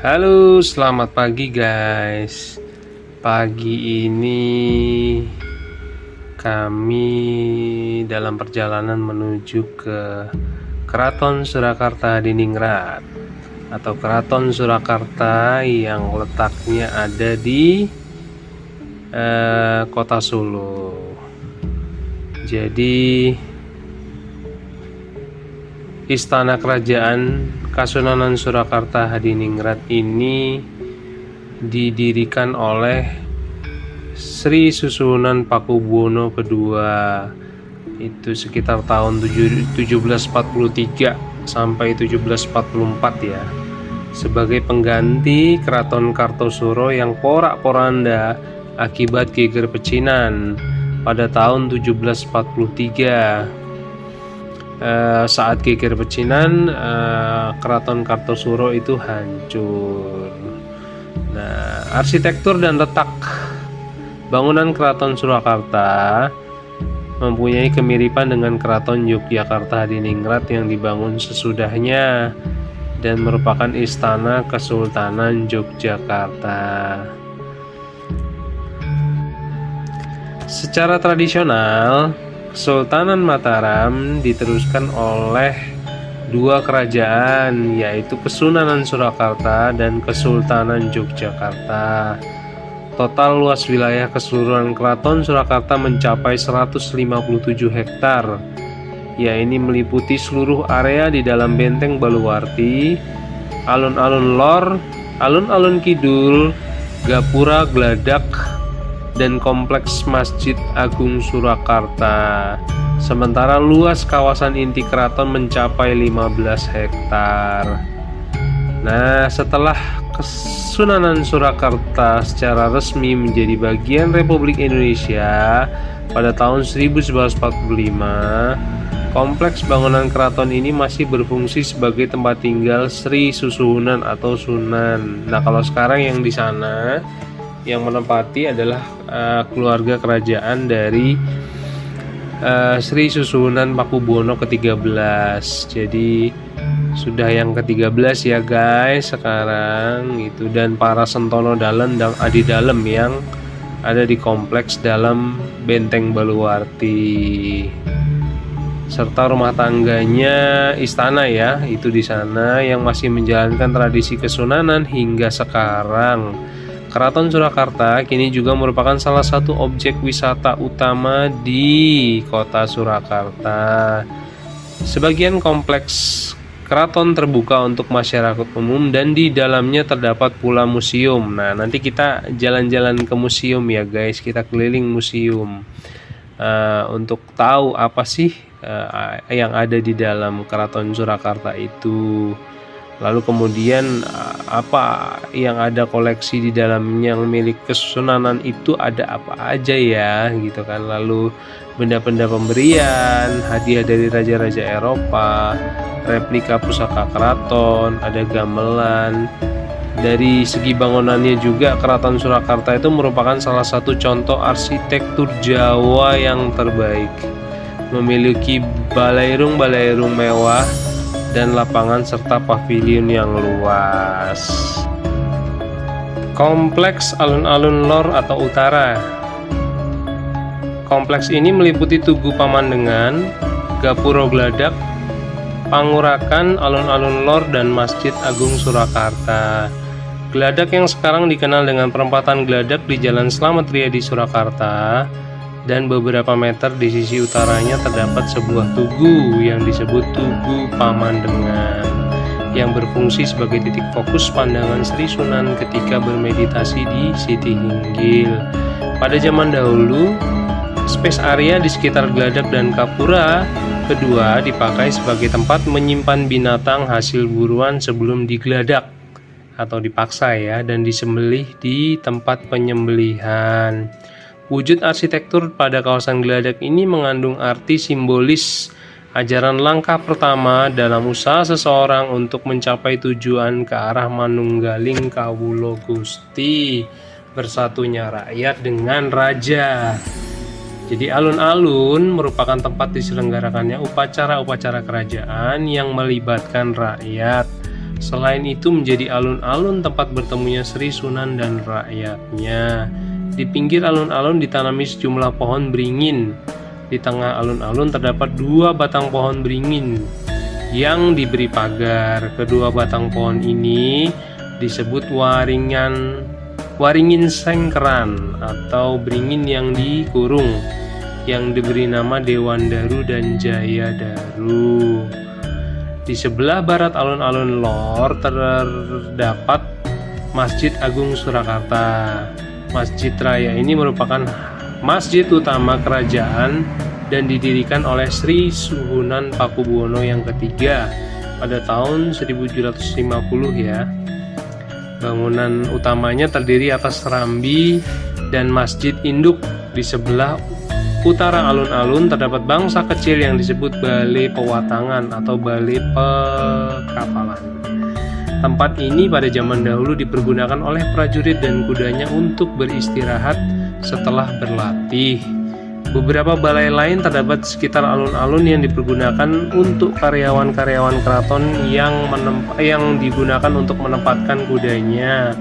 Halo, selamat pagi guys. Pagi ini kami dalam perjalanan menuju ke Keraton Surakarta Hadiningrat atau Keraton Surakarta yang letaknya ada di Kota Solo. Jadi Istana Kerajaan Kasunanan Surakarta Hadiningrat ini didirikan oleh Sri Susuhunan Pakubuwono II. Itu sekitar tahun 1743 sampai 1744 ya. Sebagai pengganti Keraton Kartosuro yang porak-poranda akibat geger pecinan pada tahun 1743. Saat geger pecinan, Keraton Kartosuro itu hancur. Nah, arsitektur dan letak bangunan Keraton Surakarta mempunyai kemiripan dengan Keraton Yogyakarta Hadiningrat yang dibangun sesudahnya dan merupakan istana Kesultanan Yogyakarta. Secara tradisional, Kesultanan Mataram diteruskan oleh dua kerajaan, yaitu Kesunanan Surakarta dan Kesultanan Yogyakarta. Total luas wilayah keseluruhan Keraton Surakarta mencapai 157 hektar. Ya, ini meliputi seluruh area di dalam Benteng Baluwarti, alun-alun lor, alun-alun kidul, gapura Gladak, dan kompleks Masjid Agung Surakarta. Sementara luas kawasan inti keraton mencapai 15 hektar. Nah, setelah Kesunanan Surakarta secara resmi menjadi bagian Republik Indonesia pada tahun 1945, kompleks bangunan keraton ini masih berfungsi sebagai tempat tinggal Sri Susuhunan atau Sunan. Nah, kalau sekarang yang di sana yang menempati adalah keluarga kerajaan dari Sri Susuhunan Pakubuwono ke-13. Jadi sudah yang ke-13 ya guys sekarang itu, dan para sentono dalam dan adi dalam yang ada di kompleks dalam Benteng Baluwarti, serta rumah tangganya istana ya, itu di sana yang masih menjalankan tradisi kesunanan hingga sekarang. Keraton Surakarta kini juga merupakan salah satu objek wisata utama di Kota Surakarta. Sebagian kompleks keraton terbuka untuk masyarakat umum dan di dalamnya terdapat pula museum. Nah, nanti kita jalan-jalan ke museum ya guys, kita keliling museum untuk tahu apa sih yang ada di dalam Keraton Surakarta itu. Lalu kemudian apa yang ada koleksi di dalamnya yang milik Kesunanan itu ada apa aja ya gitu kan. Lalu benda-benda pemberian, hadiah dari raja-raja Eropa, replika pusaka keraton, ada gamelan. Dari segi bangunannya juga Keraton Surakarta itu merupakan salah satu contoh arsitektur Jawa yang terbaik. Memiliki balairung-balairung mewah dan lapangan serta pavilion yang luas. Kompleks alun-alun lor atau utara. Kompleks ini meliputi Tugu Pamandengan, Gapura Gladak, Pangurakan, alun-alun lor, dan Masjid Agung Surakarta. Gladak yang sekarang dikenal dengan perempatan Gladak di Jalan Slamet Riyadi Surakarta, dan beberapa meter di sisi utaranya terdapat sebuah tugu yang disebut Tugu Pamandengan yang berfungsi sebagai titik fokus pandangan Sri Sunan ketika bermeditasi di Siti Hinggil. Pada zaman dahulu, space area di sekitar Gladak dan Gapura kedua dipakai sebagai tempat menyimpan binatang hasil buruan sebelum digladak atau dipaksa ya, dan disembelih di tempat penyembelihan. Wujud arsitektur pada kawasan Gladak ini mengandung arti simbolis ajaran langkah pertama dalam usaha seseorang untuk mencapai tujuan ke arah manunggaling kawula Gusti, bersatunya rakyat dengan raja. Jadi alun-alun merupakan tempat diselenggarakannya upacara-upacara kerajaan yang melibatkan rakyat Selain itu menjadi alun-alun tempat bertemunya Sri Sunan dan rakyatnya. Di pinggir alun-alun ditanami sejumlah pohon beringin. Di tengah alun-alun terdapat 2 batang pohon beringin yang diberi pagar. Kedua batang pohon ini disebut waringin sengkeran atau beringin yang dikurung, yang diberi nama Dewan Daru dan Jaya Daru. Di sebelah barat alun-alun lor terdapat Masjid Agung Surakarta. Masjid Raya ini merupakan masjid utama kerajaan dan didirikan oleh Sri Suhunan Pakubuwono yang ketiga pada tahun 1750 ya. Bangunan utamanya terdiri atas serambi dan masjid induk. Di sebelah utara alun-alun terdapat bangsa kecil yang disebut Balai Pewatangan atau Balai Pekapalan. Tempat ini pada zaman dahulu dipergunakan oleh prajurit dan kudanya untuk beristirahat setelah berlatih. Beberapa balai lain terdapat di sekitar alun-alun yang dipergunakan untuk karyawan-karyawan keraton yang digunakan untuk menempatkan kudanya.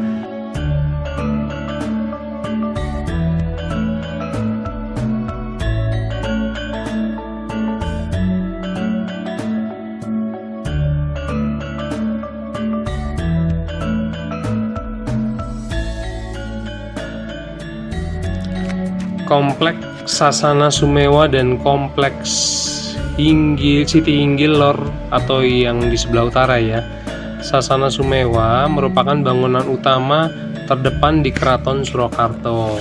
Kompleks Sasana Sumewa dan Kompleks Siti Inggil Lor atau yang di sebelah utara ya. Sasana Sumewa merupakan bangunan utama terdepan di Keraton Surakarta.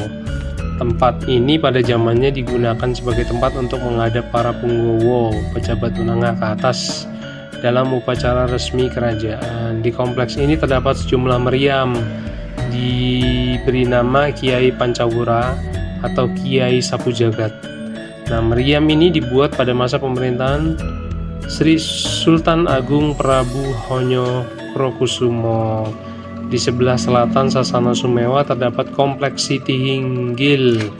Tempat ini pada zamannya digunakan sebagai tempat untuk menghadap para punggawa, pejabat menengah ke atas dalam upacara resmi kerajaan. Di kompleks ini terdapat sejumlah meriam diberi nama Kiai Pancawura atau Kiai Sapu Jagat. Nah, meriam ini dibuat pada masa pemerintahan Sri Sultan Agung Prabu Honyo Krokusumo. Di sebelah selatan Sasana Sumewa terdapat Kompleks Siti Inggil.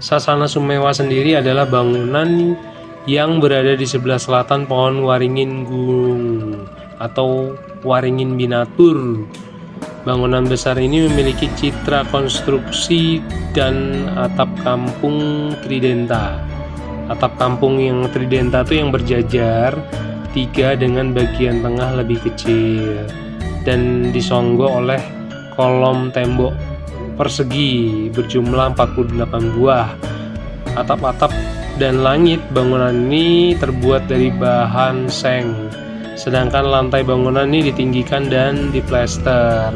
Sasana Sumewa sendiri adalah bangunan yang berada di sebelah selatan pohon waringin gung atau waringin binatur. Bangunan besar ini memiliki citra konstruksi dan atap kampung tridenta. Atap kampung yang tridenta itu yang berjajar 3 dengan bagian tengah lebih kecil dan disonggo oleh kolom tembok persegi berjumlah 48 buah. Atap-atap dan langit bangunan ini terbuat dari bahan seng. Sedangkan lantai bangunan ini ditinggikan dan diplester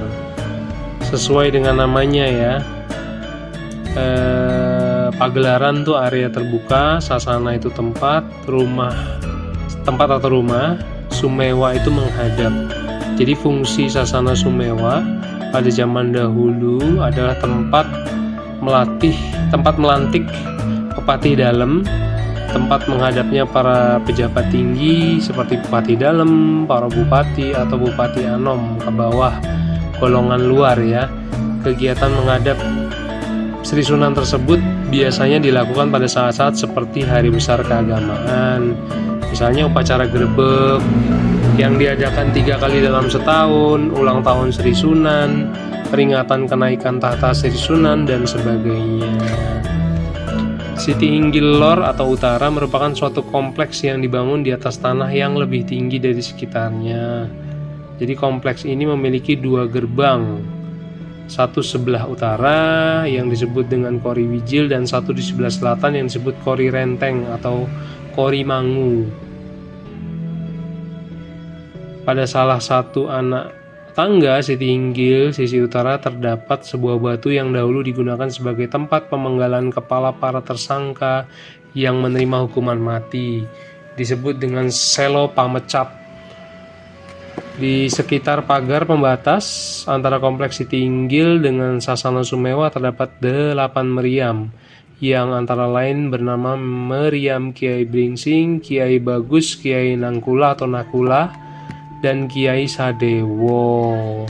sesuai dengan namanya ya. Pagelaran tuh area terbuka, sasana itu tempat atau rumah, Sumewa itu menghadap. Jadi fungsi Sasana Sumewa pada zaman dahulu adalah tempat melantik Bupati Dalem, tempat menghadapnya para pejabat tinggi seperti Bupati Dalem, para bupati atau Bupati Anom ke bawah golongan luar ya. Kegiatan menghadap Sri Sunan tersebut biasanya dilakukan pada saat-saat seperti hari besar keagamaan, misalnya upacara grebek yang diadakan 3 kali dalam setahun, ulang tahun Sri Sunan, peringatan kenaikan tahta Sri Sunan, dan sebagainya. Siti Inggil Lor atau Utara merupakan suatu kompleks yang dibangun di atas tanah yang lebih tinggi dari sekitarnya. Jadi kompleks ini memiliki 2 gerbang, satu sebelah utara yang disebut dengan Kori Wijil dan satu di sebelah selatan yang disebut Kori Renteng atau Kori Mangu. Pada salah satu anak tangga Siti Inggil sisi utara terdapat sebuah batu yang dahulu digunakan sebagai tempat pemenggalan kepala para tersangka yang menerima hukuman mati, disebut dengan Selo Pamecap. Di sekitar pagar pembatas antara kompleks Siti Inggil dengan Sasana Sumewa terdapat 8 meriam yang antara lain bernama Meriam Kiai Bringsing, Kiai Bagus, Kiai Nangkula atau Nakula, dan Kiai Sadewo.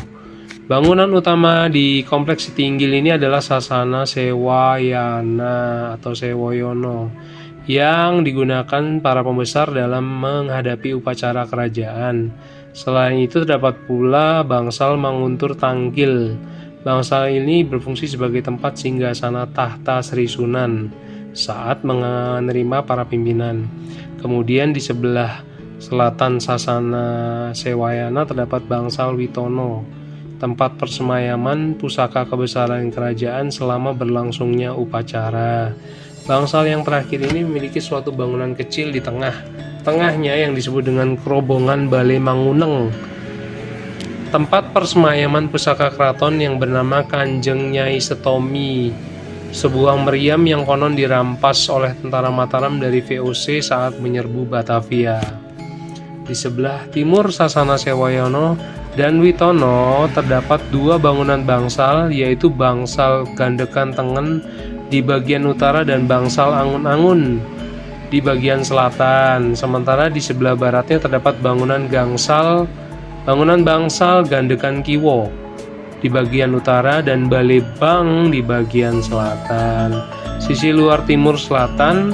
Bangunan utama di kompleks Siti Inggil ini adalah Sasana Sewayana atau Sewoyono yang digunakan para pembesar dalam menghadapi upacara kerajaan. Selain itu terdapat pula bangsal Manguntur Tangkil. Bangsal ini berfungsi sebagai tempat singgasana tahta Sri Sunan saat menerima para pimpinan. Kemudian di sebelah selatan Sasana Sewayana terdapat bangsal Witono, tempat persemayaman pusaka kebesaran kerajaan selama berlangsungnya upacara. Bangsal yang terakhir ini memiliki suatu bangunan kecil di tengahnya yang disebut dengan Kerobongan Balai Manguneng, tempat persemayaman pusaka keraton yang bernama Kanjeng Nyai Setomi, sebuah meriam yang konon dirampas oleh tentara Mataram dari VOC saat menyerbu Batavia. Di sebelah timur Sasana Sewayana dan Witono terdapat dua bangunan bangsal, yaitu bangsal Gandekan Tengen di bagian utara dan bangsal Angun-Angun di bagian selatan. Sementara di sebelah baratnya terdapat bangunan bangsal Gandekan Kiwo di bagian utara dan Balebang di bagian selatan. Sisi luar timur selatan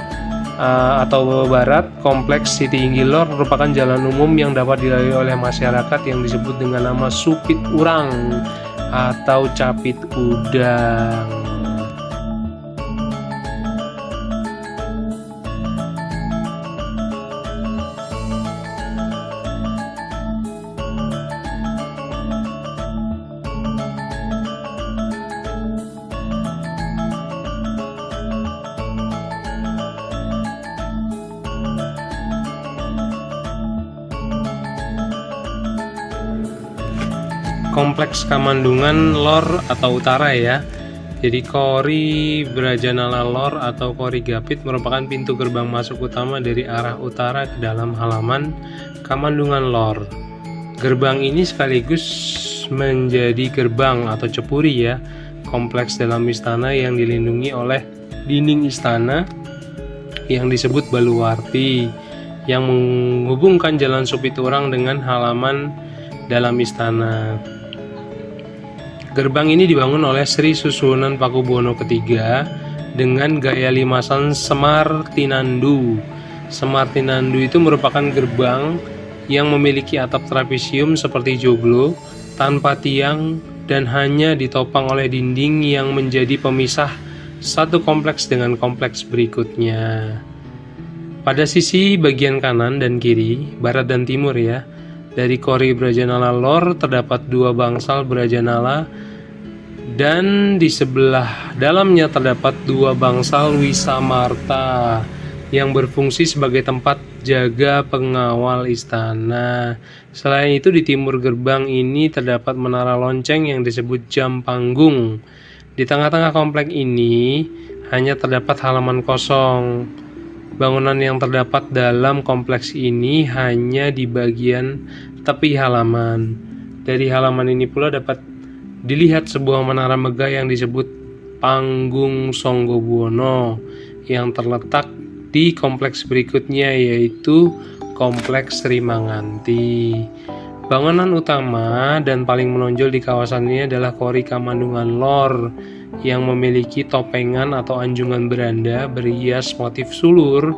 atau barat kompleks Siti Inggilor merupakan jalan umum yang dapat dilalui oleh masyarakat yang disebut dengan nama Supit Urang atau Capit Udang. Kompleks Kamandungan Lor atau Utara ya. Jadi Kori Brajanala Lor atau Kori Gapit merupakan pintu gerbang masuk utama dari arah utara ke dalam halaman Kamandungan Lor. Gerbang ini sekaligus menjadi gerbang atau cepuri ya, kompleks dalam istana yang dilindungi oleh dinding istana yang disebut Baluwarti, yang menghubungkan Jalan Supiturang dengan halaman dalam istana. Gerbang ini dibangun oleh Sri Susuhunan Pakubuwono III dengan gaya limasan Semar Tinandu. Semar Tinandu itu merupakan gerbang yang memiliki atap trapesium seperti joglo, tanpa tiang, dan hanya ditopang oleh dinding yang menjadi pemisah satu kompleks dengan kompleks berikutnya. Pada sisi bagian kanan dan kiri, barat dan timur ya, dari Kori Brajanala Lor terdapat dua bangsal Brajanala, dan di sebelah dalamnya terdapat dua bangsal Wisamarta yang berfungsi sebagai tempat jaga pengawal istana. Selain itu di timur gerbang ini terdapat menara lonceng yang disebut Jam Panggung. Di tengah-tengah kompleks ini hanya terdapat halaman kosong. Bangunan yang terdapat dalam kompleks ini hanya di bagian tepi halaman. Dari halaman ini pula dapat dilihat sebuah menara megah yang disebut Panggung Songgobuwono yang terletak di kompleks berikutnya, yaitu Kompleks Sri Manganti. Bangunan utama dan paling menonjol di kawasan ini adalah Kori Kamandungan Lor yang memiliki topengan atau anjungan beranda berhias motif sulur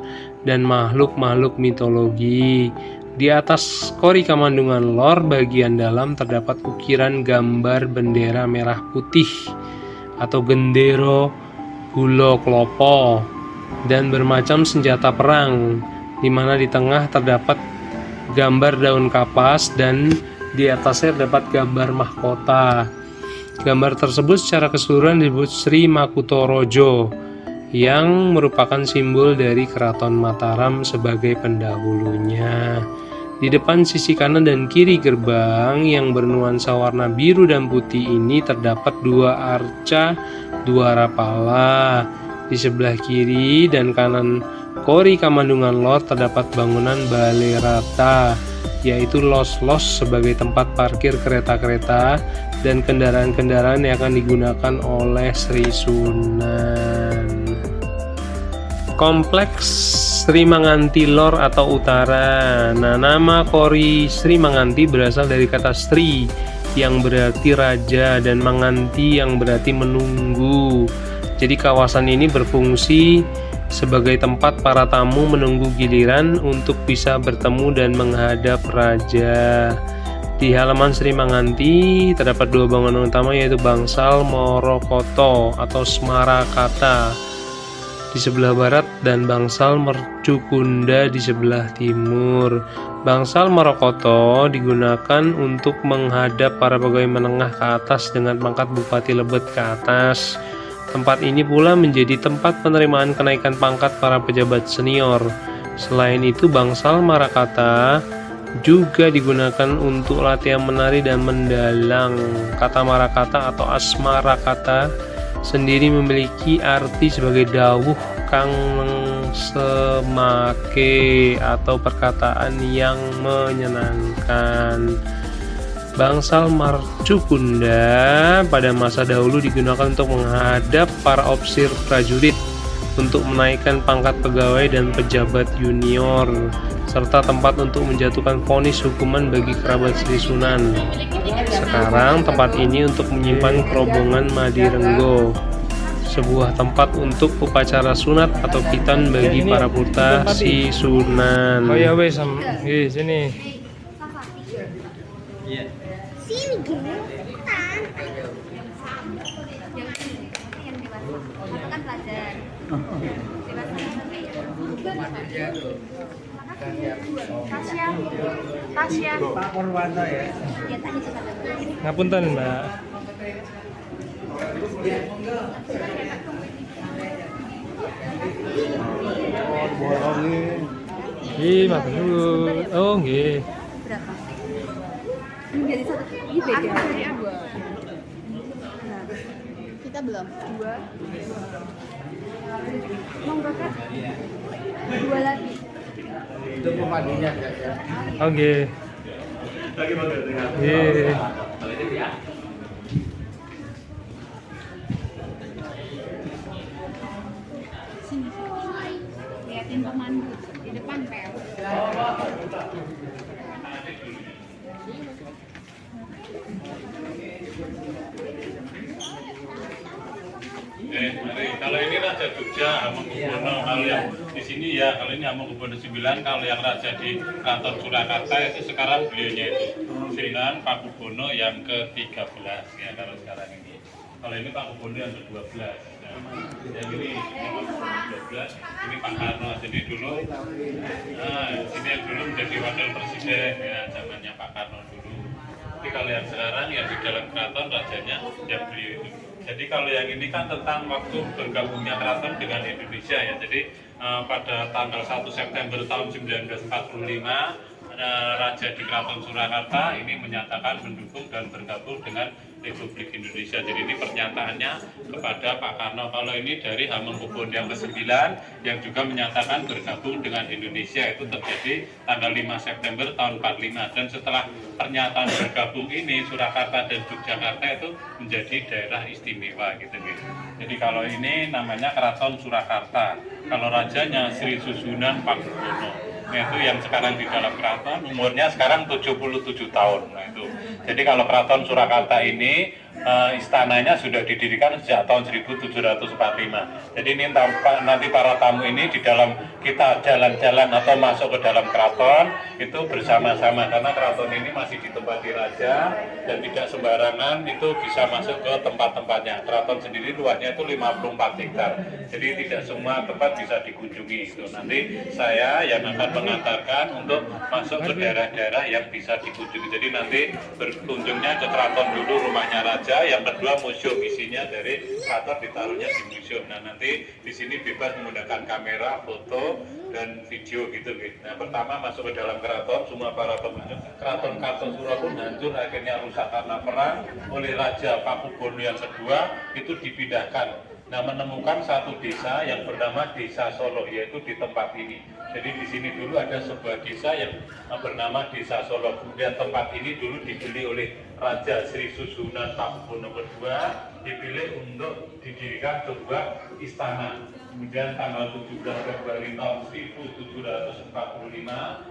dan makhluk-makhluk mitologi. Di atas Kori Kamandungan Lor bagian dalam terdapat ukiran gambar bendera merah putih atau gendero Hulo Klopo dan bermacam senjata perang, di mana di tengah terdapat gambar daun kapas dan di atasnya terdapat gambar mahkota. Gambar tersebut secara keseluruhan disebut Sri Makutorojo yang merupakan simbol dari Keraton Mataram sebagai pendahulunya. Di depan sisi kanan dan kiri gerbang yang bernuansa warna biru dan putih ini terdapat dua arca Dwara Pala. Di sebelah kiri dan kanan Kori Kamandungan Lor terdapat bangunan Balai Rata, yaitu los-los sebagai tempat parkir kereta-kereta dan kendaraan-kendaraan yang akan digunakan oleh Sri Sunan. Kompleks Sri Manganti Lor atau Utara. Nah, nama Kori Sri Manganti berasal dari kata Sri yang berarti raja dan Manganti yang berarti menunggu. Jadi kawasan ini berfungsi sebagai tempat para tamu menunggu giliran untuk bisa bertemu dan menghadap raja. Di halaman Sri Manganti terdapat dua bangunan utama, yaitu Bangsal Morokoto atau Smarakata di sebelah barat dan Bangsal Mercukunda di sebelah timur. Bangsal Morokoto digunakan untuk menghadap para pegawai menengah ke atas dengan pangkat Bupati Lebet ke atas. Tempat ini pula menjadi tempat penerimaan kenaikan pangkat para pejabat senior. Selain itu, Bangsal Marakata juga digunakan untuk latihan menari dan mendalang. Kata Marakata atau Asmarakata sendiri memiliki arti sebagai dawuh kang semake atau perkataan yang menyenangkan. Bangsal Marcukunda pada masa dahulu digunakan untuk menghadap para ofisir prajurit, untuk menaikkan pangkat pegawai dan pejabat junior, serta tempat untuk menjatuhkan vonis hukuman bagi kerabat Sri Sunan. Sekarang tempat ini untuk menyimpan kerobongan Madirenggo, sebuah tempat untuk upacara sunat atau khitan bagi para putra si Sunan. Oh ya wes, sini. Sini gemutan. Kan pelajaran. Tasya. Tasya. Pak Purwanto ya. Ngapunten, Mbak. Matur nuwun. Oh, nggih. Berapa? Ini jadi satu. Ini beda. Dua. Kita belum. Dua. Monggo Kak. Dua lagi. Itu pemandinya ya. Oh, nggih. Nggih. Liatin pemandu di depan pel. Mari. Kalau ini Raja Jogja Hamengkubuwono, kalau yang di sini ya, kalau ini Hamengkubuwono 9, kalau yang Raja di Keraton Surakarta itu sekarang beliaunya itu Sunan Pakubono yang ke-13 ya kalau sekarang ini. Kalau ini Pakubono yang ke-12. Nah, yang ini yang ke-12, ini Pak Karno. Jadi dulu, sini yang dulu menjadi wakil presiden ya, zamannya Pak Karno dulu. Tapi kalau yang sekarang yang di dalam keraton rajanya yang beliau itu. Jadi kalau yang ini kan tentang waktu bergabungnya keraton dengan Indonesia ya. Jadi pada tanggal 1 September tahun 1945 Raja di Keraton Surakarta ini menyatakan mendukung dan bergabung dengan Republik Indonesia. Jadi ini pernyataannya kepada Pak Karno. Kalau ini dari Hamengkubuwono yang ke-9 yang juga menyatakan bergabung dengan Indonesia, itu terjadi tanggal 5 September tahun 45. Dan setelah pernyataan bergabung ini, Surakarta dan Yogyakarta itu menjadi daerah istimewa gitu. Jadi kalau ini namanya Keraton Surakarta. Kalau rajanya Sri Susunan Pakubono. Nah, itu yang sekarang di dalam keraton, umurnya sekarang 77 tahun. Nah, itu. Jadi kalau Keraton Surakarta ini istananya sudah didirikan sejak tahun 1745. Jadi ini nanti para tamu ini di dalam kita jalan-jalan atau masuk ke dalam keraton itu bersama-sama, karena keraton ini masih ditempati raja dan tidak sembarangan itu bisa masuk ke tempat-tempatnya. Keraton sendiri luasnya itu 54 hektar. Jadi tidak semua tempat bisa dikunjungi. Itu nanti saya yang akan mengantarkan untuk masuk ke daerah-daerah yang bisa dikunjungi. Jadi nanti berkunjungnya ke keraton dulu, rumahnya raja. Yang kedua museum, isinya dari keraton ditaruhnya di museum. Nah nanti di sini bebas menggunakan kamera, foto dan video gitu. Nah pertama masuk ke dalam keraton, semua para pengunjung keraton Kartosuro pun hancur, akhirnya rusak karena perang oleh Raja Pakubono yang kedua, itu dipindahkan. Nah menemukan satu desa yang bernama Desa Solo, yaitu di tempat ini. Jadi di sini dulu ada sebuah desa yang bernama Desa Solo. Kemudian tempat ini dulu dibeli oleh Raja Sri Susunan Pakubono II, dipilih untuk didirikan sebuah istana. Kemudian tanggal 17 Februari tahun 1745,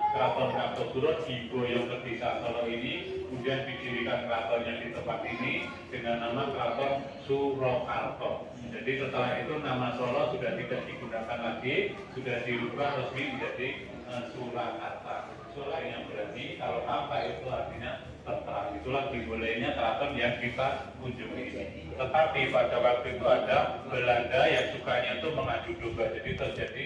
Keraton Kartosuro diboyong ke Desa Solo ini, kemudian didirikan keratonnya di tempat ini dengan nama Keraton Surakarta. Jadi setelah itu nama Solo sudah tidak digunakan lagi, sudah dirubah resmi menjadi Surakarta. Sura yang berarti kalau apa itu artinya terang. Itulah dimulainya keraton yang kita kunjungi ini. Tetapi pada waktu itu ada Belanda yang sukanya itu mengadu domba, jadi terjadi